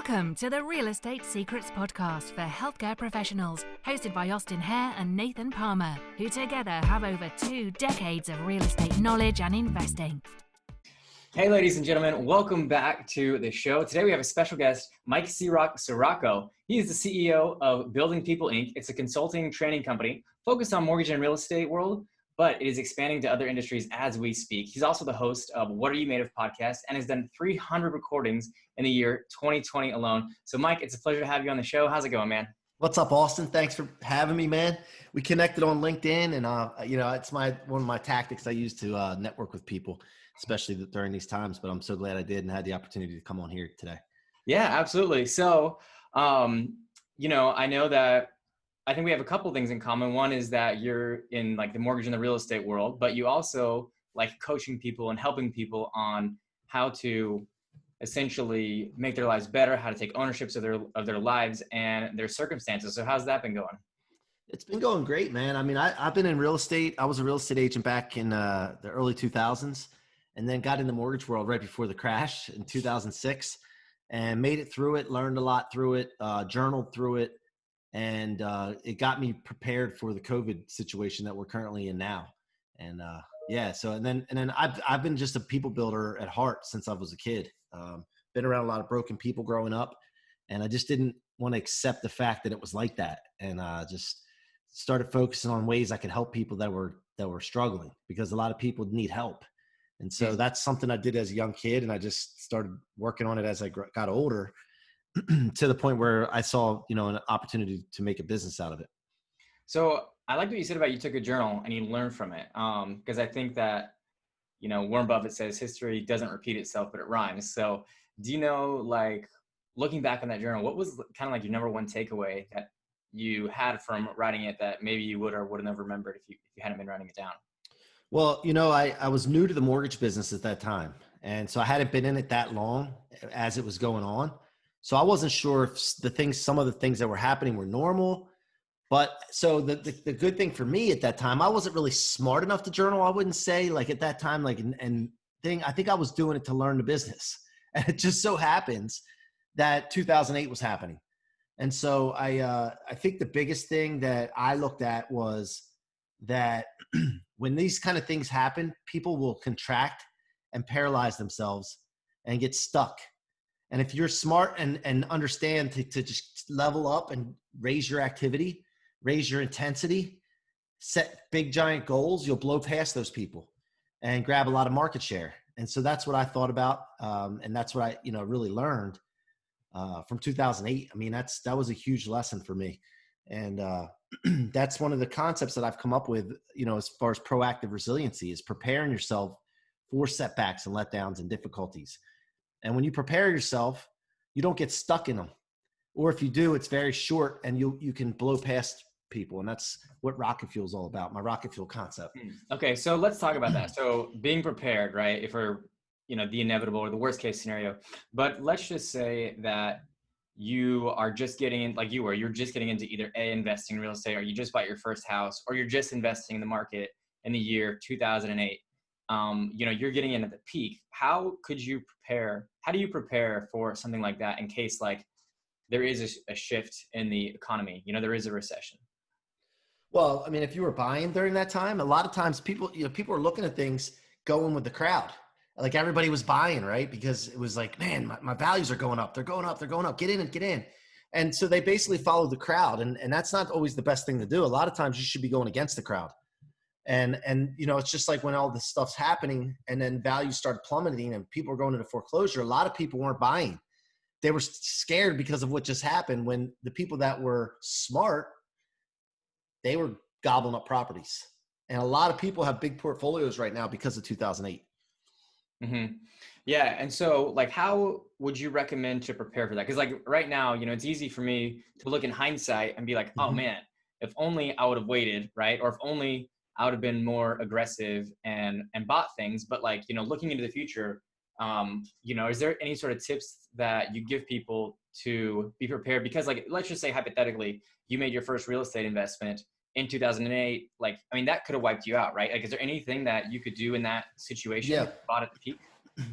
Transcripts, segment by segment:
Welcome to the Real Estate Secrets Podcast for healthcare professionals, hosted by Austin Hare and Nathan Palmer, who together have over 2 decades of real estate knowledge and investing. Hey, ladies and gentlemen, welcome back to the show. Today we have a special guest, Mike C-Roc Ciorrocco. He is the CEO of Building People, Inc. It's a consulting training company focused on mortgage and real estate world, but it is expanding to other industries as we speak. He's also the host of What Are You Made Of podcast and has done 300 recordings in the year 2020 alone. So Mike, it's a pleasure to have you on the show. How's it going, man? What's up, Austin? Thanks for having me, man. We connected on LinkedIn, and it's one of my tactics I use to network with people, especially during these times. But I'm so glad I did and had the opportunity to come on here today. Yeah, absolutely. So, I know that I think we have a couple things in common. One is that you're in like the mortgage and the real estate world, but you also like coaching people and helping people on how to essentially make their lives better, how to take ownership of their lives and their circumstances. So how's that been going? It's been going great, man. I mean, I've been in real estate. I was a real estate agent back in the early 2000s and then got in the mortgage world right before the crash in 2006 and made it through it, learned a lot through it, journaled through it. And it got me prepared for the COVID situation that we're currently in now. And and then I've been just a people builder at heart since I was a kid. Been around a lot of broken people growing up, and I just didn't want to accept the fact that it was like that. And just started focusing on ways I could help people that were struggling, because a lot of people need help. And so that's something I did as a young kid, and I just started working on it as I got older. To the point where I saw, an opportunity to make a business out of it. So I like what you said about you took a journal and you learned from it. Because I think that, Warren Buffett says history doesn't repeat itself, but it rhymes. So do you know, like looking back on that journal, what was kind of like your number one takeaway that you had from writing it that maybe you would or would have never remembered if you hadn't been writing it down? Well, I was new to the mortgage business at that time. And so I hadn't been in it that long as it was going on. So I wasn't sure if some of the things that were happening were normal. But so the good thing for me at that time, I wasn't really smart enough to journal. I wouldn't say like at that time, I think I was doing it to learn the business. And it just so happens that 2008 was happening. And so I think the biggest thing that I looked at was that when these kind of things happen, people will contract and paralyze themselves and get stuck. And if you're smart and understand to just level up and raise your activity, raise your intensity, set big, giant goals, you'll blow past those people and grab a lot of market share. And so that's what I thought about. And that's what I, really learned from 2008. I mean, that was a huge lesson for me. And that's one of the concepts that I've come up with, as far as proactive resiliency, is preparing yourself for setbacks and letdowns and difficulties. And when you prepare yourself, you don't get stuck in them. Or if you do, it's very short and you can blow past people. And that's what rocket fuel is all about, my rocket fuel concept. Okay, so let's talk about that. So being prepared, right? If we're, the inevitable or the worst case scenario, but let's just say that you are just getting in, like you're just getting into either investing in real estate, or you just bought your first house, or you're just investing in the market in the year 2008. You're getting in at the peak. How do you prepare for something like that in case like there is a shift in the economy, there is a recession? Well, I mean, if you were buying during that time, a lot of times people are looking at things going with the crowd. Like everybody was buying, right? Because it was like, man, my values are going up. They're going up. They're going up. Get in. And so they basically followed the crowd. And that's not always the best thing to do. A lot of times you should be going against the crowd. And it's just like when all this stuff's happening and then values started plummeting and people were going into foreclosure, a lot of people weren't buying. They were scared because of what just happened, when the people that were smart, they were gobbling up properties. And a lot of people have big portfolios right now because of 2008. Mm-hmm. Yeah. And so like, how would you recommend to prepare for that? Because like right now, it's easy for me to look in hindsight and be like, oh man, if only I would have waited, right? Or if only I would have been more aggressive and bought things. But like, looking into the future, is there any sort of tips that you give people to be prepared? Because like, let's just say hypothetically, you made your first real estate investment in 2008. Like, I mean, that could have wiped you out, right? Like, is there anything that you could do in that situation? Yeah. If you bought at the peak?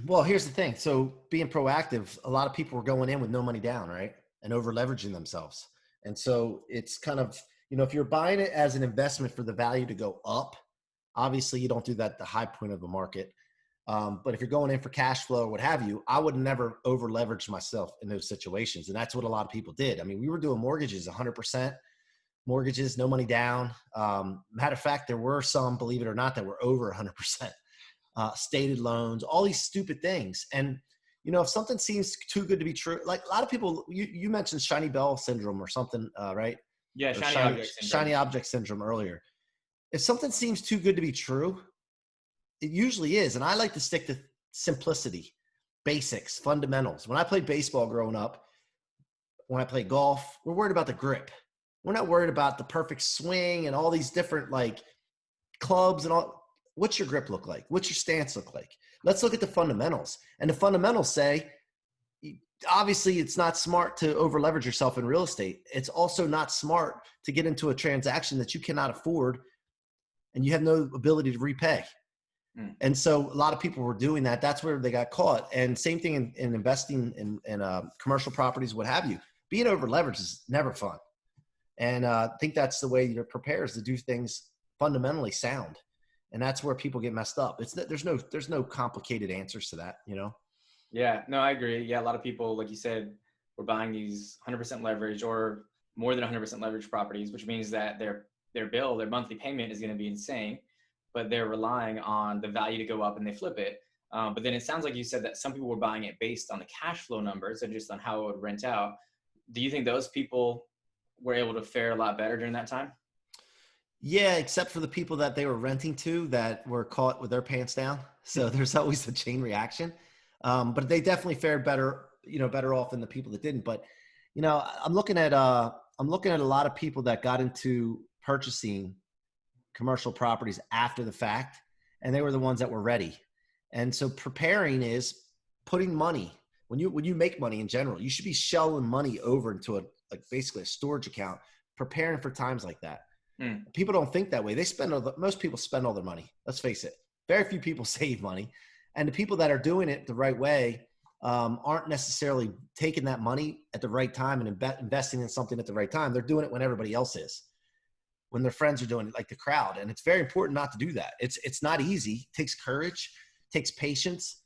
Well, here's the thing. So being proactive, a lot of people were going in with no money down, right? And over leveraging themselves. And so it's kind of, if you're buying it as an investment for the value to go up, obviously you don't do that at the high point of the market. But if you're going in for cash flow or what have you, I would never over leverage myself in those situations. And that's what a lot of people did. I mean, we were doing mortgages, 100% mortgages, no money down. Matter of fact, there were some, believe it or not, that were over 100%. Stated loans, all these stupid things. And, if something seems too good to be true, like a lot of people, you mentioned shiny bell syndrome or something, right? Yeah, Or shiny object syndrome. Shiny object syndrome earlier. If something seems too good to be true, it usually is. And I like to stick to simplicity, basics, fundamentals. When I played baseball growing up, when I played golf, we're worried about the grip. We're not worried about the perfect swing and all these different clubs and all. What's your grip look like? What's your stance look like? Let's look at the fundamentals. And the fundamentals say, obviously it's not smart to over leverage yourself in real estate. It's also not smart to get into a transaction that you cannot afford and you have no ability to repay. And so a lot of people were doing that. That's where they got caught. And same thing in investing in commercial properties, what have you. Being over leveraged is never fun. And I think that's the way you're prepared, is to do things fundamentally sound. And that's where people get messed up. There's no complicated answers to that, Yeah, no, I agree. Yeah, a lot of people, like you said, were buying these 100% leverage or more than 100% leverage properties, which means that their monthly payment is going to be insane, but they're relying on the value to go up and they flip it. But then it sounds like you said that some people were buying it based on the cash flow numbers and just on how it would rent out. Do you think those people were able to fare a lot better during that time? Yeah, except for the people that they were renting to that were caught with their pants down. So there's always a chain reaction. But they definitely fared better, better off than the people that didn't. But, I'm looking at a lot of people that got into purchasing commercial properties after the fact, and they were the ones that were ready. And so preparing is putting money. When you make money in general, you should be shelling money over into basically a storage account, preparing for times like that. People don't think that way. Most people spend all their money. Let's face it. Very few people save money. And the people that are doing it the right way aren't necessarily taking that money at the right time and investing in something at the right time. They're doing it when everybody else is, when their friends are doing it, like the crowd. And it's very important not to do that. It's not easy. It takes courage, it takes patience,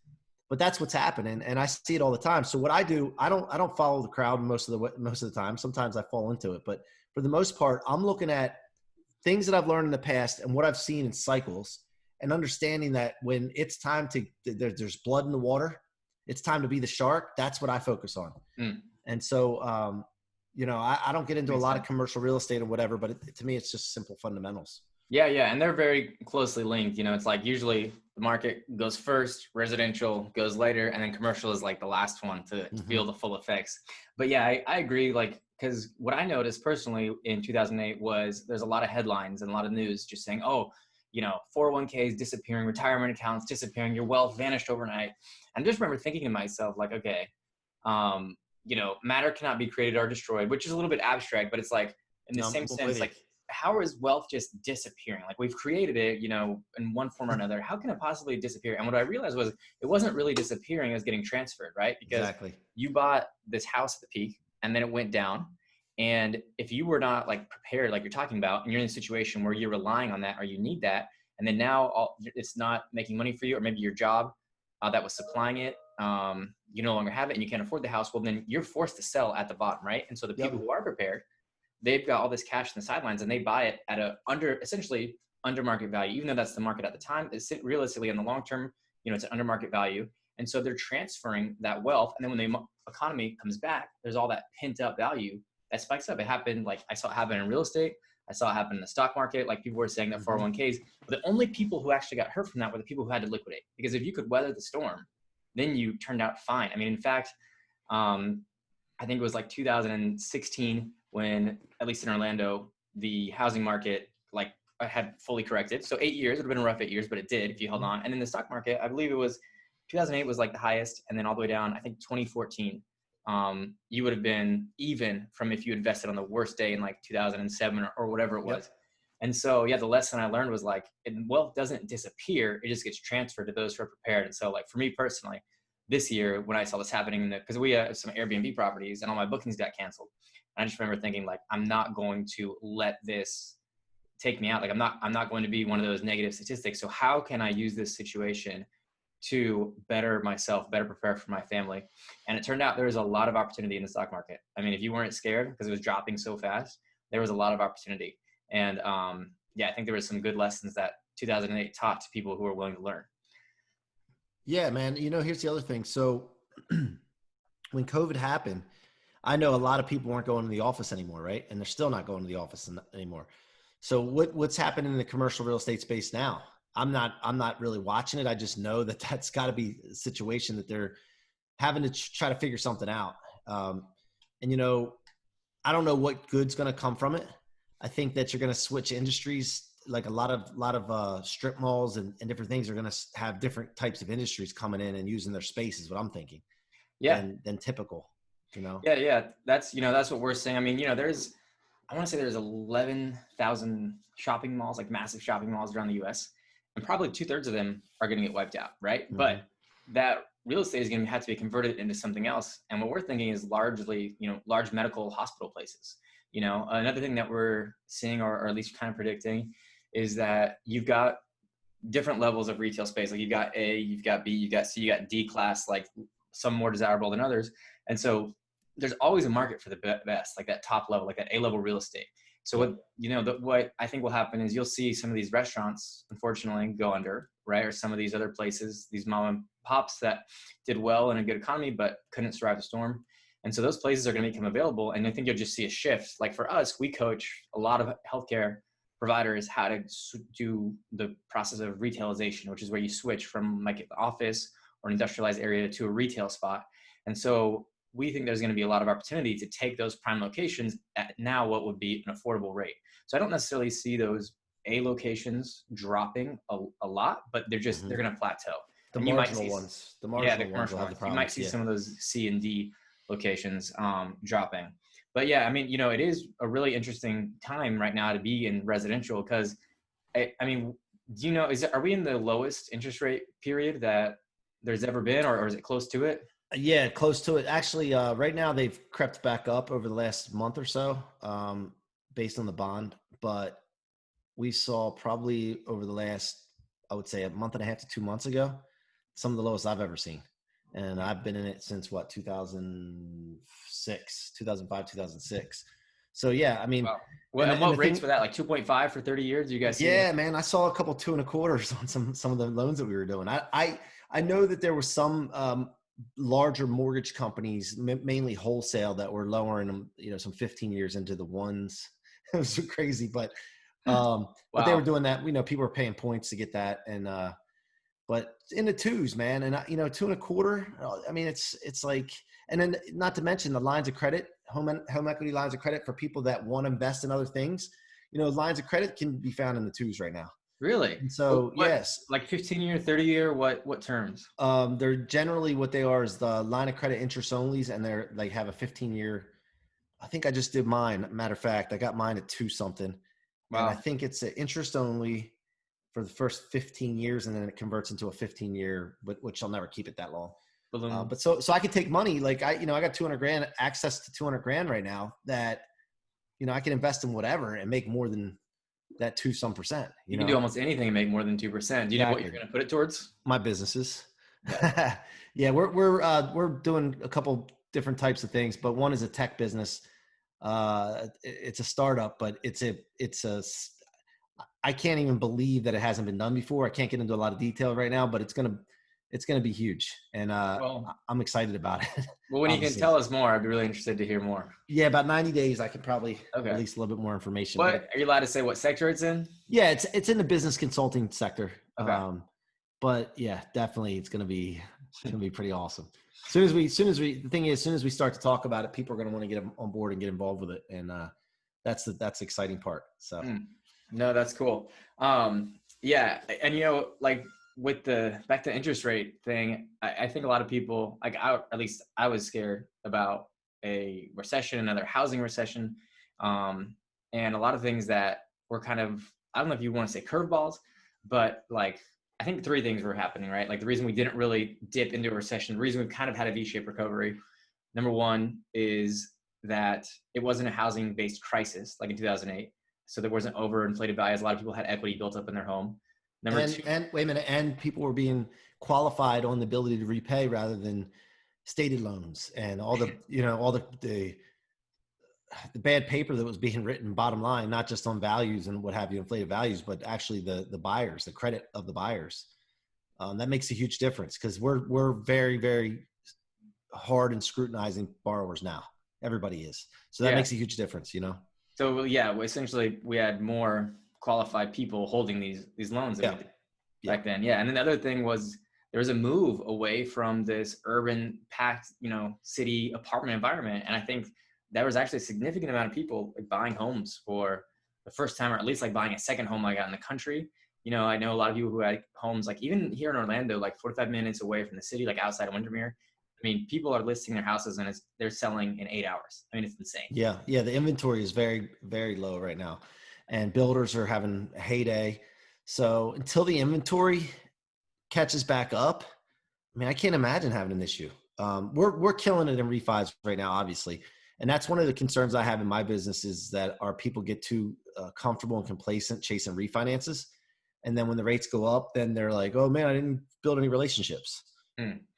but that's what's happening. And I see it all the time. So what I do, I don't follow the crowd most of the time. Sometimes I fall into it, but for the most part, I'm looking at things that I've learned in the past and what I've seen in cycles, and understanding that when it's time there's blood in the water, it's time to be the shark. That's what I focus on. And so, I don't get into a lot of commercial real estate or whatever, but to me, it's just simple fundamentals. Yeah. And they're very closely linked. It's like usually the market goes first, residential goes later, and then commercial is like the last one to feel the full effects. But yeah, I agree. Because what I noticed personally in 2008 was there's a lot of headlines and a lot of news just saying, 401ks disappearing, retirement accounts disappearing, your wealth vanished overnight. And I just remember thinking to myself, okay, matter cannot be created or destroyed, which is a little bit abstract, but it's like in the same sense, how is wealth just disappearing? We've created it, in one form or another. How can it possibly disappear? And what I realized was it wasn't really disappearing, it was getting transferred, right? Because you bought this house at the peak and then it went down. And if you were not prepared, like you're talking about, and you're in a situation where you're relying on that or you need that, and then now it's not making money for you, or maybe your job that was supplying it, you no longer have it and you can't afford the house, well, then you're forced to sell at the bottom, right? And so the people who are prepared, they've got all this cash in the sidelines and they buy it at essentially under market value, even though that's the market at the time. It's realistically in the long term, it's an under market value. And so they're transferring that wealth. And then when the economy comes back, there's all that pent up value that spikes up. It happened, I saw it happen in real estate. I saw it happen in the stock market. People were saying that 401ks, but the only people who actually got hurt from that were the people who had to liquidate. Because if you could weather the storm, then you turned out fine. I mean, in fact, I think it was 2016 when, at least in Orlando, the housing market had fully corrected. So 8 years, it would have been a rough 8 years, but it did if you held on. And then the stock market, I believe it was 2008 was the highest, and then all the way down, I think 2014, you would have been even from if you invested on the worst day in 2007 or whatever it was. And so, yeah, the lesson I learned was like, wealth doesn't disappear. It just gets transferred to those who are prepared. And so like for me personally, this year when I saw this happening, because we have some Airbnb properties and all my bookings got canceled. And I just remember thinking like, I'm not going to let this take me out. Like I'm not going to be one of those negative statistics. So how can I use this situation to better myself, better prepare for my family? And it turned out there was a lot of opportunity in the stock market. I mean, if you weren't scared because it was dropping so fast, there was a lot of opportunity. And yeah, I think there was some good lessons that 2008 taught to people who were willing to learn. Yeah, man. Here's the other thing. So when COVID happened, I know a lot of people weren't going to the office anymore, right? And they're still not going to the office anymore. So what's happening in the commercial real estate space now? I'm not really watching it. I just know that that's got to be a situation that they're having to try to figure something out. And I don't know what good's going to come from it. I think that you're going to switch industries. Like a lot of strip malls and different things are going to have different types of industries coming in and using their space is what I'm thinking. Yeah. Than typical, Yeah. That's what we're saying. I mean, I want to say there's 11,000 shopping malls, like massive shopping malls around the US, and probably 2/3 of them are going to get wiped out. Right. Mm-hmm. But that real estate is going to have to be converted into something else. And what we're thinking is largely, large medical hospital places. Another thing that we're seeing or at least kind of predicting is that you've got different levels of retail space. Like you've got A, you've got B, you've got C, you got D class, like some more desirable than others. And so there's always a market for the best, like that top level, like that A level real estate. So what I think will happen is you'll see some of these restaurants, unfortunately, go under, right? Or some of these other places, these mom and pops that did well in a good economy, but couldn't survive the storm. And so those places are going to become available. And I think you'll just see a shift. Like for us, we coach a lot of healthcare providers how to do the process of retailization, which is where you switch from like an office or an industrialized area to a retail spot. And so we think there's going to be a lot of opportunity to take those prime locations at now what would be an affordable rate. So I don't necessarily see those A locations dropping a lot, but they're just, they're going to plateau. The marginal ones will have the problems. You might see some of those C and D locations dropping. But yeah, I mean, it is a really interesting time right now to be in residential because I mean, are we in the lowest interest rate period that there's ever been, or is it close to it? Yeah, close to it. Actually, right now they've crept back up over the last month or so based on the bond. But we saw probably over the last, I would say a month and a half to 2 months ago, some of the lowest I've ever seen. And I've been in it since 2005, 2006. So yeah, I mean, wow. Well, and what rates for that? Like 2.5 for 30 years? You guys see yeah, that? Man, I saw a couple 2.25s on some of the loans that we were doing. I know that there were some larger mortgage companies, mainly wholesale, that were lowering them, some 15 years into the ones. It was so crazy, but wow. But they were doing that. People were paying points to get that, and but in the twos, man, and 2.25. I mean, it's like, and then not to mention the lines of credit, home equity lines of credit for people that want to invest in other things. Lines of credit can be found in the twos right now. Really? And so yes, like 15-year, 30-year, what terms? They're generally what they are is the line of credit interest onlys, and they're like have a 15-year. I think I just did mine. Matter of fact, I got mine at 2 something. Wow. And I think it's an interest only for the first 15 years, and then it converts into a 15-year, which I'll never keep it that long. But so I could take money, like I got 200 grand, access to 200 grand right now that, I can invest in whatever and make more than that 2 some percent. You can do almost anything and make more than 2%. Do you know what you're going to put it towards? My businesses. Yeah, we're doing a couple different types of things, but one is a tech business. It's a startup, but I can't even believe that it hasn't been done before. I can't get into a lot of detail right now, but it's gonna be huge, and I'm excited about it. Well, when you can tell us more, I'd be really interested to hear more. Yeah, about 90 days, I could probably release a little bit more information. What are you allowed to say? What sector it's in? Yeah, it's in the business consulting sector. Okay. But yeah, definitely, it's gonna be pretty awesome. As soon as we start to talk about it, people are gonna want to get on board and get involved with it, and that's the exciting part. So. No, that's cool. Yeah. And, like with the back to interest rate thing, I think a lot of people, like at least I was scared about a recession, another housing recession. And a lot of things that were kind of, I don't know if you want to say curveballs, but like, I think three things were happening, right? Like the reason we didn't really dip into a recession, the reason we've kind of had a V-shaped recovery. Number one is that it wasn't a housing-based crisis like in 2008. So there wasn't overinflated values. A lot of people had equity built up in their home. Number two. And wait a minute, and people were being qualified on the ability to repay rather than stated loans and all the, all the bad paper that was being written, bottom line, not just on values and what have you, inflated values, but actually the buyers, the credit of the buyers. That makes a huge difference because we're very, very hard in scrutinizing borrowers now. Everybody is. So that makes a huge difference, So essentially we had more qualified people holding these loans back then. Yeah. And then the other thing was there was a move away from this urban packed, city apartment environment. And I think there was actually a significant amount of people like buying homes for the first time, or at least like buying a second home like out in the country. I know a lot of people who had homes like even here in Orlando, like 45 minutes away from the city, like outside of Windermere. I mean, people are listing their houses and they're selling in 8 hours. I mean, it's insane. Yeah. Yeah. The inventory is very, very low right now and builders are having a heyday. So until the inventory catches back up, I mean, I can't imagine having an issue. We're killing it in refis right now, obviously. And that's one of the concerns I have in my business is that our people get too comfortable and complacent chasing refinances. And then when the rates go up, then they're like, oh man, I didn't build any relationships.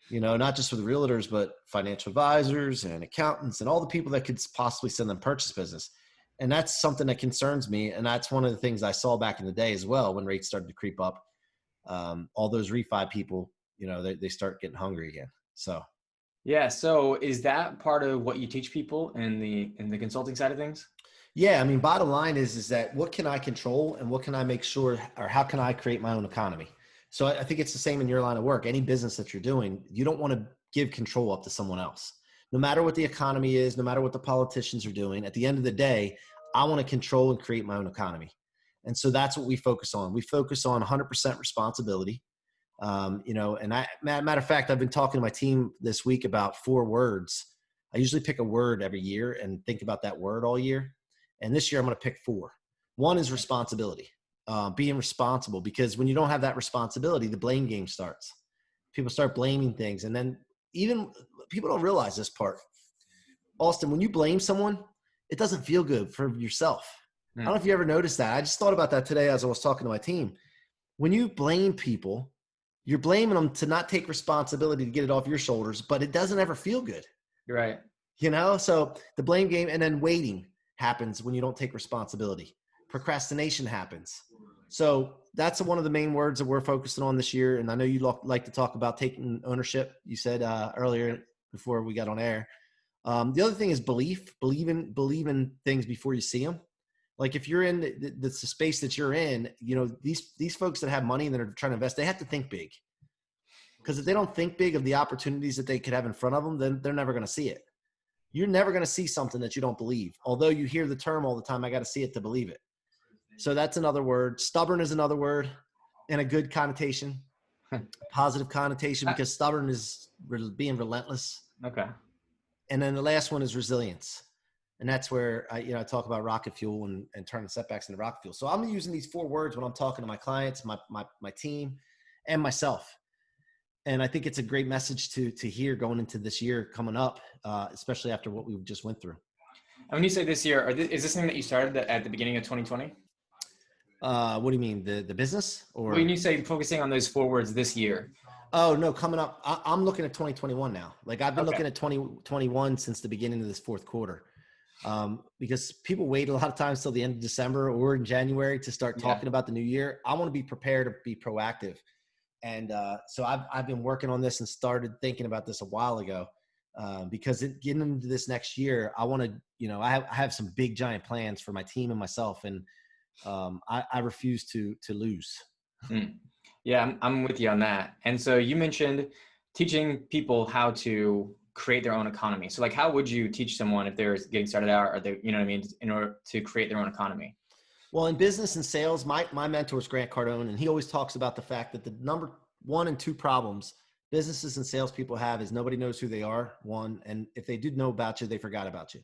Not just with realtors, but financial advisors and accountants and all the people that could possibly send them purchase business. And that's something that concerns me. And that's one of the things I saw back in the day as well, when rates started to creep up. All those refi people, they start getting hungry again. So. Yeah. So is that part of what you teach people in the consulting side of things? Yeah. I mean, bottom line is that what can I control and what can I make sure, or how can I create my own economy? So I think it's the same in your line of work. Any business that you're doing, you don't want to give control up to someone else. No matter what the economy is, no matter what the politicians are doing, at the end of the day, I want to control and create my own economy. And so that's what we focus on. We focus on 100% responsibility. And matter of fact, I've been talking to my team this week about 4 words. I usually pick a word every year and think about that word all year. And this year I'm going to pick 4. One is responsibility, being responsible, because when you don't have that responsibility, the blame game starts. People start blaming things. And then even people don't realize this part. Austin, when you blame someone, it doesn't feel good for yourself. I don't know if you ever noticed that. I just thought about that today as I was talking to my team. When you blame people, you're blaming them to not take responsibility to get it off your shoulders, but it doesn't ever feel good. You're right. So the blame game, and then waiting happens when you don't take responsibility. Procrastination happens. So that's one of the main words that we're focusing on this year. And I know you like to talk about taking ownership. You said earlier before we got on air. The other thing is belief. Believe in things before you see them. Like if you're in the space that you're in, these folks that have money and that are trying to invest, they have to think big. Because if they don't think big of the opportunities that they could have in front of them, then they're never going to see it. You're never going to see something that you don't believe. Although you hear the term all the time, I got to see it to believe it. So that's another word. Stubborn is another word in a good connotation, positive connotation, because stubborn is being relentless. Okay. And then the last one is resilience. And that's where I talk about rocket fuel and turning setbacks into rocket fuel. So I'm using these 4 words when I'm talking to my clients, my team, and myself. And I think it's a great message to hear going into this year coming up, especially after what we just went through. And when you say this year, is this something that you started at the beginning of 2020? What do you mean, the business? Or when you say focusing on those 4 words this year? Oh, no, coming up. I'm looking at 2021 now. Like I've been looking at 2021 since the beginning of this 4th quarter. Because people wait a lot of times till the end of December or in January to start talking about the new year. I want to be prepared to be proactive. And so I've been working on this and started thinking about this a while ago because getting into this next year, I want to, I have some big giant plans for my team and myself. And I refuse to lose. Yeah, I'm with you on that. And so you mentioned teaching people how to create their own economy. So like, how would you teach someone if they're getting started out or they, in order to create their own economy? Well, in business and sales, my mentor is Grant Cardone, and he always talks about the fact that the number 1 and 2 problems businesses and salespeople have is nobody knows who they are, 1, and if they did know about you, they forgot about you.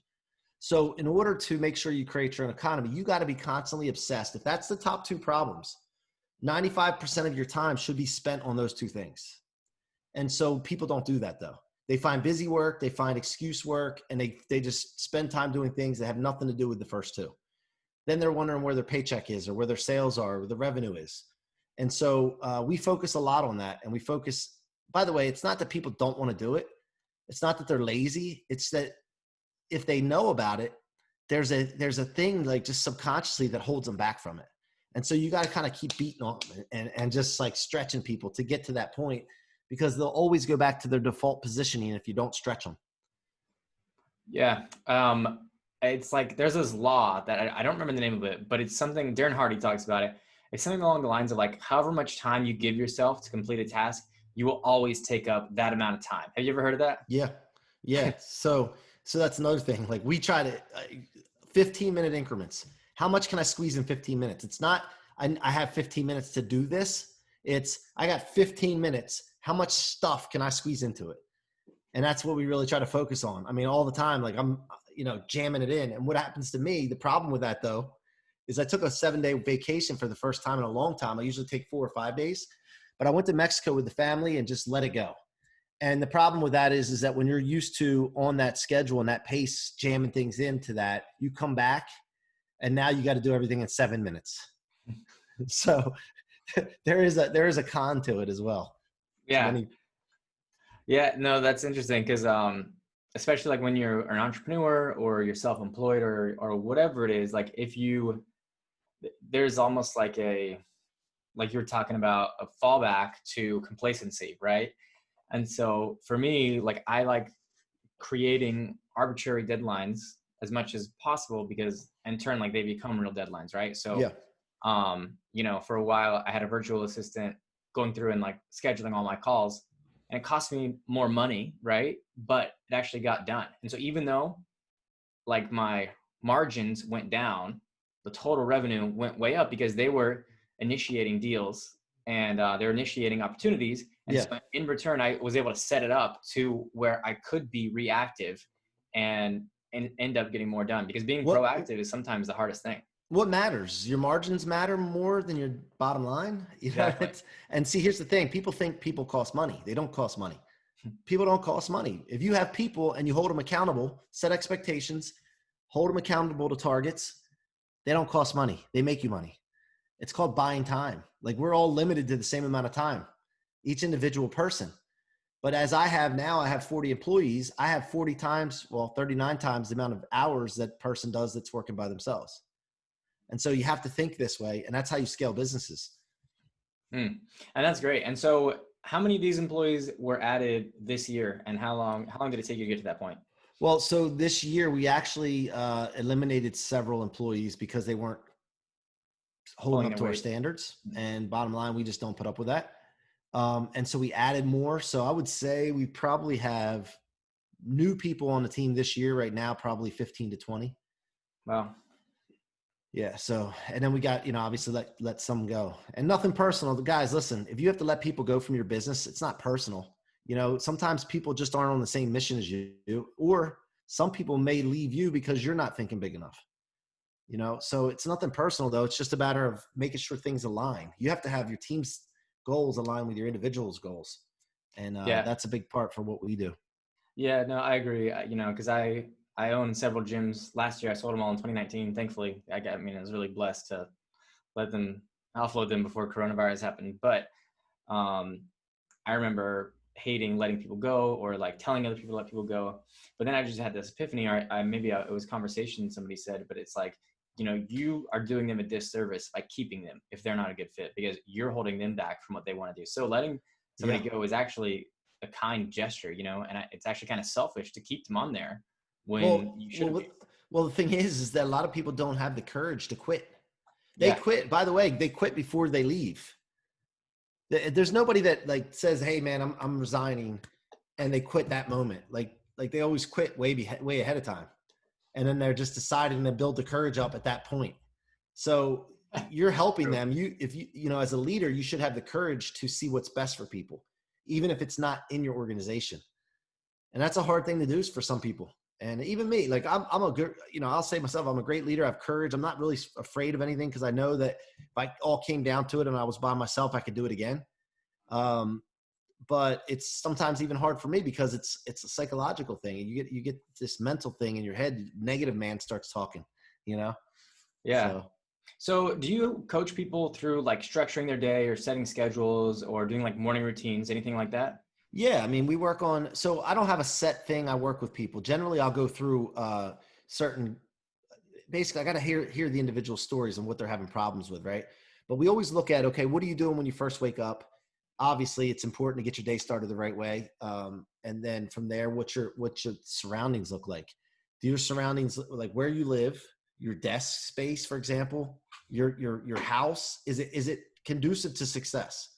So in order to make sure you create your own economy, you got to be constantly obsessed. If that's the top two problems, 95% of your time should be spent on those two things. And so people don't do that though. They find busy work, they find excuse work, and they just spend time doing things that have nothing to do with the first two. Then they're wondering where their paycheck is or where their sales are, where the revenue is. And so we focus a lot on that. And we focus, by the way, it's not that people don't want to do it. It's not that they're lazy. It's that if they know about it, there's a thing like just subconsciously that holds them back from it. And so you got to kind of keep beating on them and just like stretching people to get to that point, because they'll always go back to their default positioning if you don't stretch them. Yeah. It's like, there's this law that I don't remember the name of it, but it's something Darren Hardy talks about it. It's something along the lines of like, however much time you give yourself to complete a task, you will always take up that amount of time. Have you ever heard of that? Yeah. Yeah. So that's another thing. Like we try to 15-minute increments. How much can I squeeze in 15 minutes? It's not, I have 15 minutes to do this. It's, I got 15 minutes. How much stuff can I squeeze into it? And that's what we really try to focus on. I mean, all the time, like I'm, jamming it in. And what happens to me, the problem with that though, is I took a 7-day vacation for the first time in a long time. I usually take 4 or 5 days, but I went to Mexico with the family and just let it go. And the problem with that is that when you're used to on that schedule and that pace, jamming things into that, you come back and now you got to do everything in 7 minutes. So there is a con to it as well. Yeah. Yeah, no, that's interesting. Cause, especially like when you're an entrepreneur or you're self-employed or whatever it is, like there's almost like like you're talking about a fallback to complacency, right? And so for me, like I like creating arbitrary deadlines as much as possible because in turn, like they become real deadlines, right? So, yeah. For a while I had a virtual assistant going through and like scheduling all my calls, and it cost me more money, right? But it actually got done. And so even though like my margins went down, the total revenue went way up because they were initiating deals and they're initiating opportunities. And so in return, I was able to set it up to where I could be reactive and end up getting more done, because being proactive is sometimes the hardest thing. What matters? Your margins matter more than your bottom line. Exactly. And see, here's the thing. People think people cost money. They don't cost money. People don't cost money. If you have people and you hold them accountable, set expectations, hold them accountable to targets, they don't cost money. They make you money. It's called buying time. Like we're all limited to the same amount of time, each individual person. But as I have 40 employees. I have 39 times the amount of hours that person does that's working by themselves. And so you have to think this way, and that's how you scale businesses. And that's great. And so how many of these employees were added this year, and how long did it take you to get to that point? Well, so this year we actually eliminated several employees because they weren't holding up to our standards. And bottom line, we just don't put up with that. And so we added more. So I would say we probably have new people on the team this year right now, probably 15 to 20. Wow. Yeah. So, and then we got, obviously let some go, and nothing personal. The guys, listen, if you have to let people go from your business, it's not personal. Sometimes people just aren't on the same mission as you do, or some people may leave you because you're not thinking big enough, so it's nothing personal though. It's just a matter of making sure things align. You have to have your team's goals align with your individual's goals. And that's a big part for what we do. Yeah, no, I agree. Cause I own several gyms. Last year, I sold them all in 2019. Thankfully, I was really blessed to let them offload them before coronavirus happened. But I remember hating letting people go, or like telling other people to let people go. But then I just had this epiphany, or it was conversation somebody said, but it's like, you are doing them a disservice by keeping them if they're not a good fit, because you're holding them back from what they want to do. So letting somebody go is actually a kind gesture, and it's actually kind of selfish to keep them on there. You should. Well, the thing is that a lot of people don't have the courage to quit. They quit. By the way, they quit before they leave. There's nobody that like says, "Hey, man, I'm resigning," and they quit that moment. Like they always quit way ahead of time, and then they're just deciding to build the courage up at that point. So you're helping them. If you as a leader, you should have the courage to see what's best for people, even if it's not in your organization. And that's a hard thing to do for some people. And even me, like I'm a good, I'll say myself, I'm a great leader. I have courage. I'm not really afraid of anything because I know that if I all came down to it and I was by myself, I could do it again. But it's sometimes even hard for me because it's a psychological thing. You get this mental thing in your head. Negative man starts talking, Yeah. So. So do you coach people through like structuring their day or setting schedules or doing like morning routines, anything like that? Yeah, I mean, we work on, so I don't have a set thing I work with people. Generally, I'll go through certain, basically, I got to hear the individual stories and what they're having problems with, right? But we always look at, okay, what are you doing when you first wake up? Obviously, it's important to get your day started the right way. And then from there, what your surroundings look like. Do your surroundings, like where you live, your desk space, for example, your house, is it conducive to success?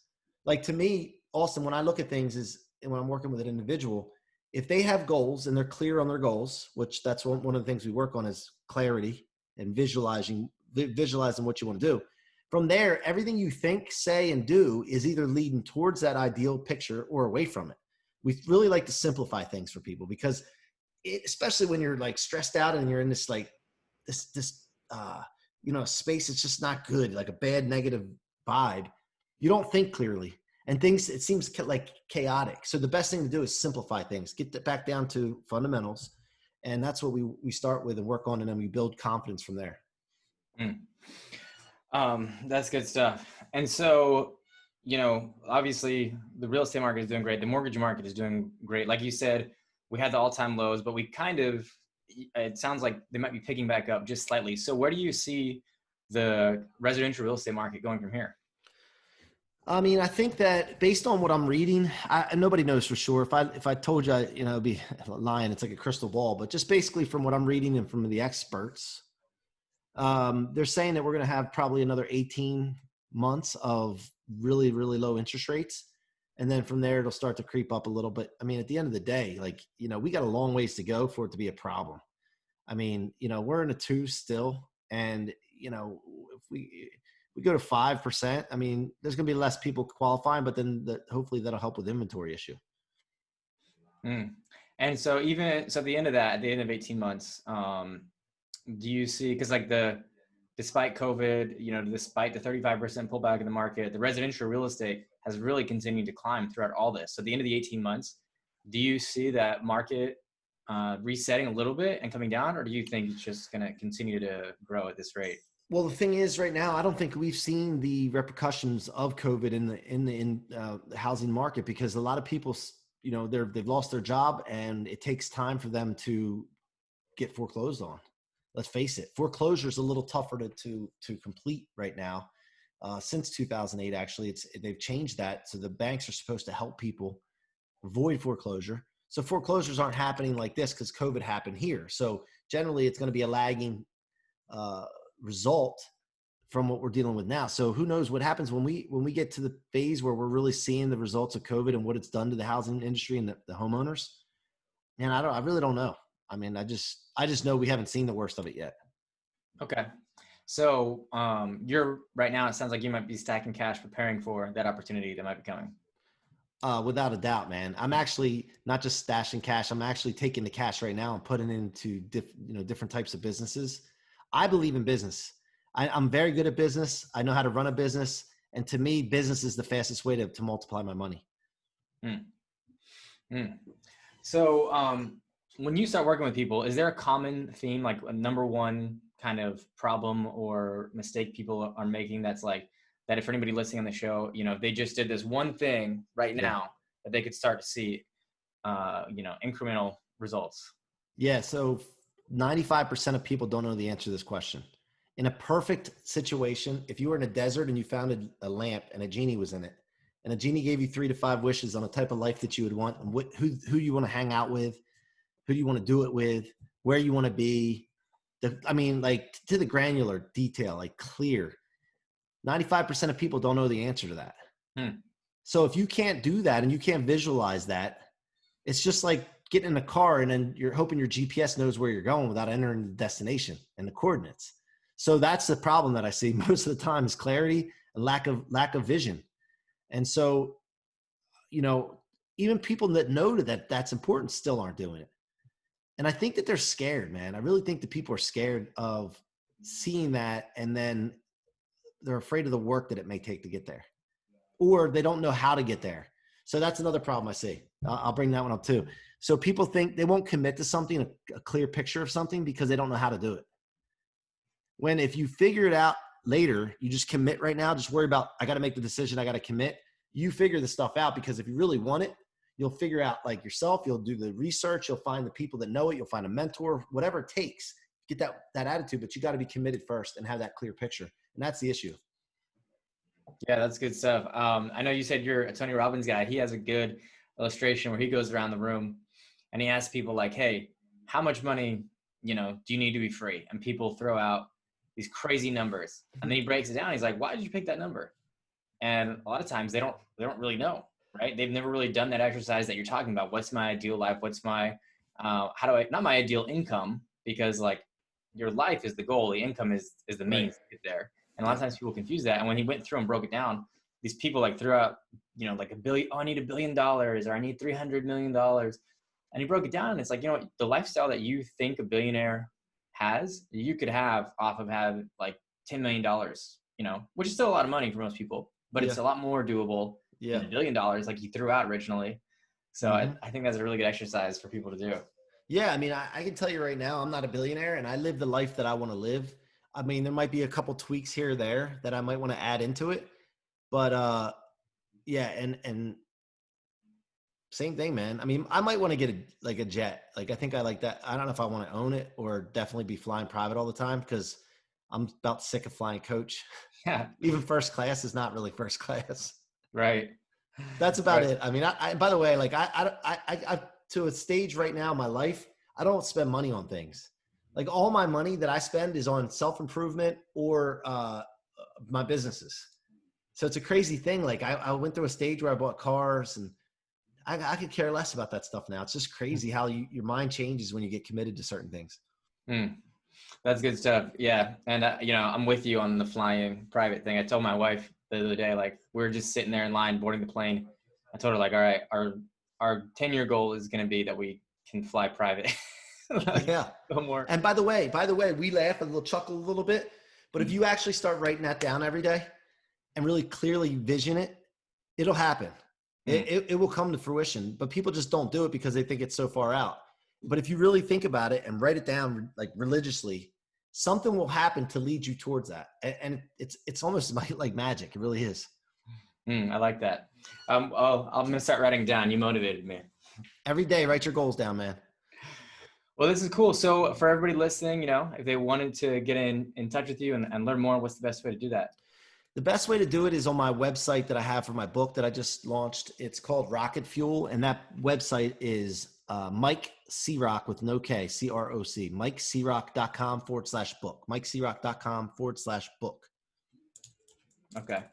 Like to me, Austin, when I look at things and when I'm working with an individual, if they have goals and they're clear on their goals, which that's one of the things we work on is clarity and visualizing what you want to do. From there, everything you think, say, and do is either leading towards that ideal picture or away from it. We really like to simplify things for people because especially when you're like stressed out and you're in this like this space, it's just not good, like a bad negative vibe. You don't think clearly. And things, it seems like chaotic. So the best thing to do is simplify things, get back down to fundamentals. And that's what we start with and work on. And then we build confidence from there. That's good stuff. And so, obviously the real estate market is doing great. The mortgage market is doing great. Like you said, we had the all-time lows, but it sounds like they might be picking back up just slightly. So where do you see the residential real estate market going from here? I mean, I think that based on what I'm reading, nobody knows for sure. If I told you, it'd be lying. It's like a crystal ball, but just basically from what I'm reading and from the experts, they're saying that we're going to have probably another 18 months of really, really low interest rates. And then from there, it'll start to creep up a little bit. I mean, at the end of the day, like, we got a long ways to go for it to be a problem. I mean, we're in a 2 still. And, if we go to 5%, I mean, there's going to be less people qualifying, but then hopefully that'll help with inventory issue. And so at the end of that, at the end of 18 months, do you see, because like despite COVID, despite the 35% pullback in the market, the residential real estate has really continued to climb throughout all this. So at the end of the 18 months, do you see that market resetting a little bit and coming down, or do you think it's just going to continue to grow at this rate? Well, the thing is, right now, I don't think we've seen the repercussions of COVID in the housing market because a lot of people, they've lost their job and it takes time for them to get foreclosed on. Let's face it, foreclosure is a little tougher to complete right now. Since 2008, actually, they've changed that. So the banks are supposed to help people avoid foreclosure. So foreclosures aren't happening like this because COVID happened here. So generally, it's going to be a lagging result from what we're dealing with now. So who knows what happens when we get to the phase where we're really seeing the results of COVID and what it's done to the housing industry and the homeowners. And I really don't know. I mean, I just know we haven't seen the worst of it yet. Okay. So you're right now, it sounds like you might be stacking cash, preparing for that opportunity that might be coming. Without a doubt, man. I'm actually not just stashing cash. I'm actually taking the cash right now and putting it into different types of businesses. I believe in business. I'm very good at business. I know how to run a business. And to me, business is the fastest way to multiply my money. So when you start working with people, is there a common theme, like a number one kind of problem or mistake people are making that's like, that if anybody listening on the show, if they just did this one thing right now, that they could start to see, incremental results? Yeah. So 95% of people don't know the answer to this question. In a perfect situation, if you were in a desert and you found a lamp and a genie was in it, and a genie gave you 3 to 5 wishes on a type of life that you would want, and who you want to hang out with, who do you want to do it with, where you want to be, like to the granular detail, like clear. 95% of people don't know the answer to that. So if you can't do that and you can't visualize that, it's just like getting in a car and then you're hoping your GPS knows where you're going without entering the destination and the coordinates. So that's the problem that I see most of the time is clarity and lack of vision. And so, even people that know that that's important still aren't doing it. And I think that they're scared, man. I really think that people are scared of seeing that, and then they're afraid of the work that it may take to get there, or they don't know how to get there. So that's another problem I see. I'll bring that one up too. So people think they won't commit to something, a clear picture of something, because they don't know how to do it. When if you figure it out later, you just commit right now, just worry about, I got to make the decision, I got to commit. You figure the stuff out, because if you really want it, you'll figure out like yourself, you'll do the research, you'll find the people that know it, you'll find a mentor, whatever it takes, get that attitude, but you got to be committed first and have that clear picture. And that's the issue. Yeah, that's good stuff. I know you said you're a Tony Robbins guy. He has a good illustration where he goes around the room and he asks people like, hey, how much money, do you need to be free? And people throw out these crazy numbers. And then he breaks it down. He's like, why did you pick that number? And a lot of times they don't really know, right? They've never really done that exercise that you're talking about. What's my ideal life? What's my, not my ideal income, because like your life is the goal. The income is the means to get there. And a lot of times people confuse that. And when he went through and broke it down, these people like threw out, like $1 billion, I need $1 billion, or I need $300 million. And he broke it down. And it's like, the lifestyle that you think a billionaire has, you could have off of having like $10 million, which is still a lot of money for most people, but it's a lot more doable than $1 billion like he threw out originally. So I think that's a really good exercise for people to do. Yeah. I mean, I can tell you right now, I'm not a billionaire and I live the life that I want to live. I mean, there might be a couple tweaks here or there that I might want to add into it, but yeah. And same thing, man. I mean, I might want to get a jet. Like, I think I like that. I don't know if I want to own it or definitely be flying private all the time, because I'm about sick of flying coach. Yeah. Even first class is not really first class. Right. That's about it. I mean, I by the way, like I to a stage right now in my life, I don't spend money on things. Like all my money that I spend is on self-improvement or my businesses. So it's a crazy thing. Like I went through a stage where I bought cars, and I could care less about that stuff now. It's just crazy how your mind changes when you get committed to certain things. That's good stuff. Yeah. And, I'm with you on the flying private thing. I told my wife the other day, like we were just sitting there in line boarding the plane. I told her like, all right, our 10-year goal is going to be that we can fly private. Like, yeah. No more. And by the way, we laugh and we'll chuckle a little bit, but if you actually start writing that down every day and really clearly vision it, it'll happen. It will come to fruition, but people just don't do it because they think it's so far out. But if you really think about it and write it down like religiously, something will happen to lead you towards that. And it's almost like magic. It really is. I like that. I'm going to start writing down. You motivated me. Every day, write your goals down, man. Well, this is cool. So for everybody listening, if they wanted to get in touch with you and learn more, what's the best way to do that? The best way to do it is on my website that I have for my book that I just launched. It's called Rocket Fuel. And that website is Mike C-Roc with no K, C-R-O-C, MikeCroc.com/book, MikeCroc.com/book. Okay.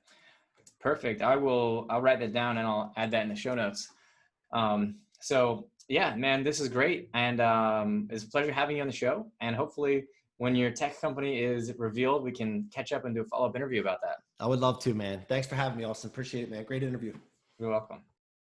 Perfect. I'll write that down and I'll add that in the show notes. So yeah, man, this is great. And it's a pleasure having you on the show. And hopefully when your tech company is revealed, we can catch up and do a follow-up interview about that. I would love to, man. Thanks for having me, Austin. Appreciate it, man. Great interview. You're welcome.